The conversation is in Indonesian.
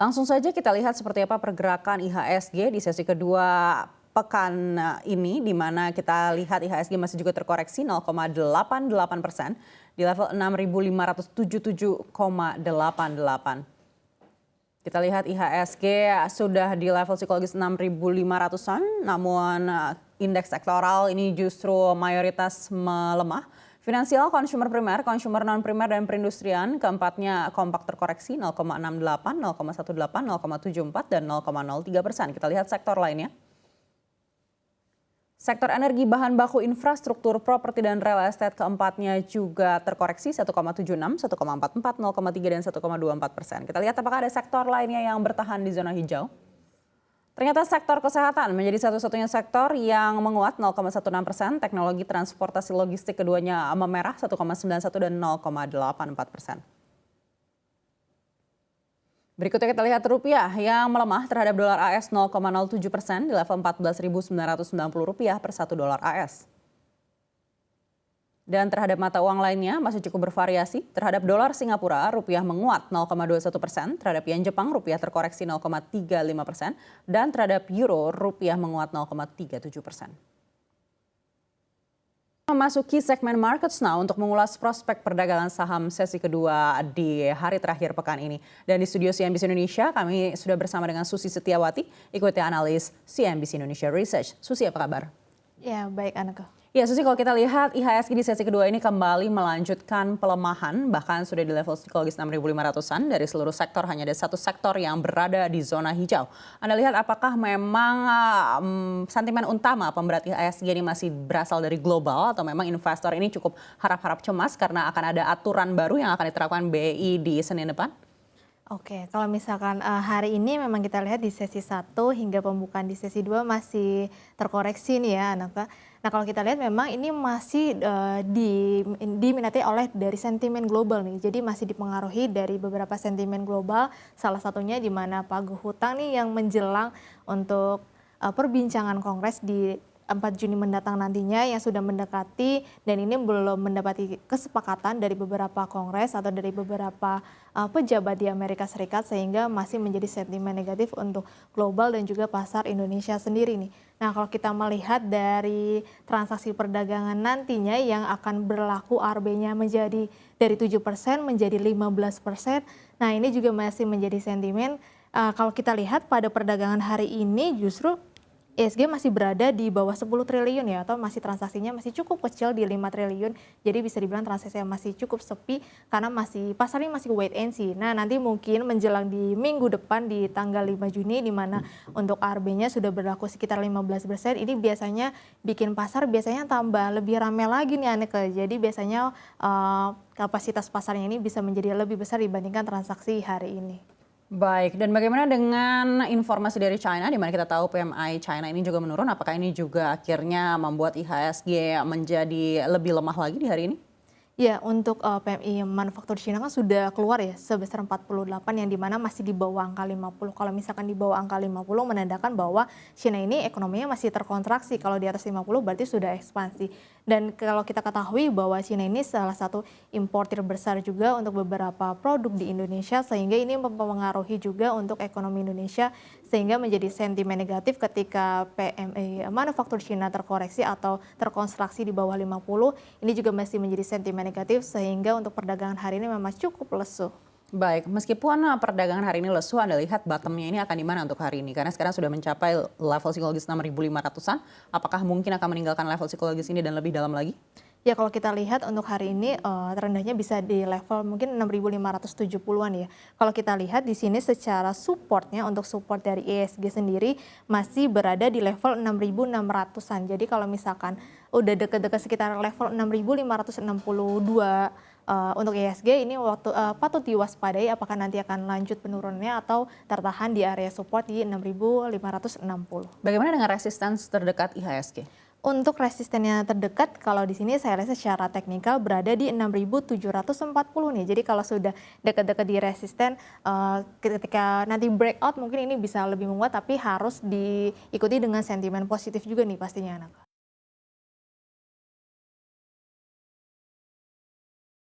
Langsung saja kita lihat seperti apa pergerakan IHSG di sesi kedua pekan ini, di mana kita lihat IHSG masih juga terkoreksi 0,88% di level 6.577,88. Kita lihat IHSG sudah di level psikologis 6.500-an, namun indeks sektoral ini justru mayoritas melemah. Finansial, consumer primer, consumer non-primer, dan perindustrian keempatnya kompak terkoreksi 0,68, 0,18, 0,74, dan 0,03%. Kita lihat sektor lainnya. Sektor energi, bahan baku, infrastruktur, properti, dan real estate keempatnya juga terkoreksi 1,76, 1,44, 0,3, dan 1,24%. Kita lihat apakah ada sektor lainnya yang bertahan di zona hijau. Ternyata sektor kesehatan menjadi satu-satunya sektor yang menguat 0,16%, teknologi, transportasi, logistik keduanya memerah 1,91 dan 0,84%. Berikutnya kita lihat rupiah yang melemah terhadap dolar AS 0,07% di level 14.990 rupiah per 1 dolar AS. Dan terhadap mata uang lainnya masih cukup bervariasi. Terhadap dolar Singapura, rupiah menguat 0,21%. Terhadap yen Jepang, rupiah terkoreksi 0,35%. Dan terhadap euro, rupiah menguat 0,37%. Memasuki segmen Markets Now untuk mengulas prospek perdagangan saham sesi kedua di hari terakhir pekan ini. Dan di studio CNBC Indonesia, kami sudah bersama dengan Susi Setiawati, ikuti analis CNBC Indonesia Research. Susi, apa kabar? Ya, baik Anaka. Ya Susi, kalau kita lihat IHSG di sesi kedua ini kembali melanjutkan pelemahan, bahkan sudah di level psikologis 6.500-an. Dari seluruh sektor hanya ada satu sektor yang berada di zona hijau. Anda lihat apakah memang sentimen utama pemberat IHSG ini masih berasal dari global, atau memang investor ini cukup harap-harap cemas karena akan ada aturan baru yang akan diterapkan BI di Senin depan? Oke, kalau misalkan hari ini memang kita lihat di sesi 1 hingga pembukaan di sesi 2 masih terkoreksi nih ya Anaka. Nah kalau kita lihat memang ini masih diminati oleh dari sentimen global nih. Jadi masih dipengaruhi dari beberapa sentimen global, salah satunya di mana pagu hutang nih yang menjelang untuk perbincangan Kongres di 4 Juni mendatang nantinya yang sudah mendekati, dan ini belum mendapati kesepakatan dari beberapa kongres atau dari beberapa pejabat di Amerika Serikat, sehingga masih menjadi sentimen negatif untuk global dan juga pasar Indonesia sendiri nih. Nah kalau kita melihat dari transaksi perdagangan nantinya yang akan berlaku ARB-nya menjadi dari 7% menjadi 15%, nah ini juga masih menjadi sentimen. Kalau kita lihat pada perdagangan hari ini justru IHSG masih berada di bawah 10 triliun ya, atau masih transaksinya masih cukup kecil di 5 triliun. Jadi bisa dibilang transaksinya masih cukup sepi karena pasarnya masih wait and see. Nah nanti mungkin menjelang di minggu depan di tanggal 5 Juni di mana untuk ARB-nya sudah berlaku sekitar 15%, ini biasanya bikin pasar biasanya tambah lebih ramai lagi nih Aneka. Jadi biasanya kapasitas pasarnya ini bisa menjadi lebih besar dibandingkan transaksi hari ini. Baik, dan bagaimana dengan informasi dari China, di mana kita tahu PMI China ini juga menurun, apakah ini juga akhirnya membuat IHSG menjadi lebih lemah lagi di hari ini? Ya, untuk PMI manufaktur Cina kan sudah keluar ya sebesar 48 yang dimana masih di bawah angka 50. Kalau misalkan di bawah angka 50 menandakan bahwa Cina ini ekonominya masih terkontraksi. Kalau di atas 50 berarti sudah ekspansi. Dan kalau kita ketahui bahwa Cina ini salah satu importir besar juga untuk beberapa produk di Indonesia, sehingga ini mempengaruhi juga untuk ekonomi Indonesia, sehingga menjadi sentimen negatif ketika PMI manufaktur Cina terkoreksi atau terkonstruksi di bawah 50. Ini juga masih menjadi sentimen negatif, sehingga untuk perdagangan hari ini memang cukup lesu. Baik, meskipun perdagangan hari ini lesu, Anda lihat bottomnya ini akan di mana untuk hari ini? Karena sekarang sudah mencapai level psikologis 6.500-an. Apakah mungkin akan meninggalkan level psikologis ini dan lebih dalam lagi? Ya kalau kita lihat untuk hari ini terendahnya bisa di level mungkin 6.570-an ya. Kalau kita lihat di sini secara supportnya, untuk support dari IHSG sendiri masih berada di level 6.600-an. Jadi kalau misalkan udah dekat-dekat sekitar level 6.562 untuk IHSG ini patut diwaspadai apakah nanti akan lanjut penurunannya atau tertahan di area support di 6.560. Bagaimana dengan resistance terdekat IHSG? Untuk resistennya terdekat, kalau di sini saya lihat secara teknikal berada di 6.740 nih. Jadi kalau sudah dekat-dekat di resisten, ketika nanti breakout mungkin ini bisa lebih menguat, tapi harus diikuti dengan sentimen positif juga nih pastinya anak.